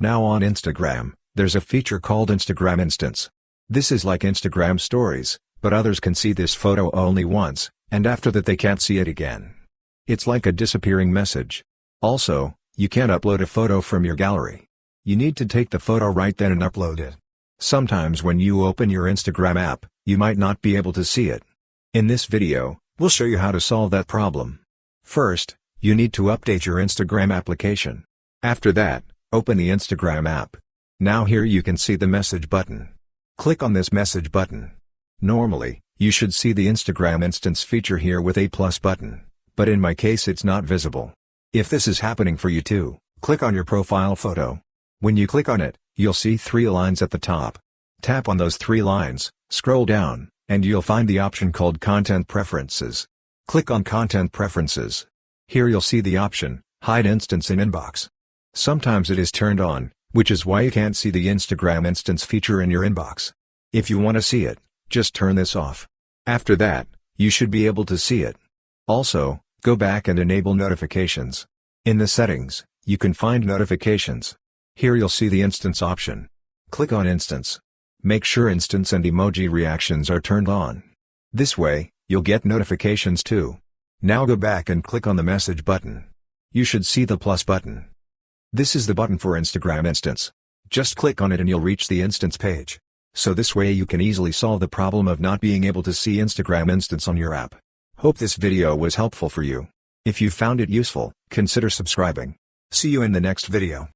Now on Instagram, there's a feature called Instagram Instants. This is like Instagram Stories, but others can see this photo only once, and after that they can't see it again. It's like a disappearing message. Also, you can't upload a photo from your gallery. You need to take the photo right then and upload it. Sometimes when you open your Instagram app, you might not be able to see it. In this video, we'll show you how to solve that problem. First, you need to update your Instagram application. After that, open the Instagram app. Now here you can see the message button. Click on this message button. Normally, you should see the Instagram Instants feature here with a plus button, but in my case it's not visible. If this is happening for you too, click on your profile photo. When you click on it, you'll see 3 lines at the top. Tap on those 3 lines, scroll down, and you'll find the option called Content Preferences. Click on Content Preferences. Here you'll see the option, Hide Instants in Inbox. Sometimes it is turned on, which is why you can't see the Instagram Instants feature in your inbox. If you want to see it, just turn this off. After that, you should be able to see it. Also, go back and enable notifications. In the settings, you can find notifications. Here you'll see the Instants option. Click on Instants. Make sure Instants and emoji reactions are turned on. This way, you'll get notifications too. Now go back and click on the message button. You should see the plus button. This is the button for Instagram Instants. Just click on it and you'll reach the Instants page. So this way you can easily solve the problem of not being able to see Instagram Instants on your app. Hope this video was helpful for you. If you found it useful, consider subscribing. See you in the next video.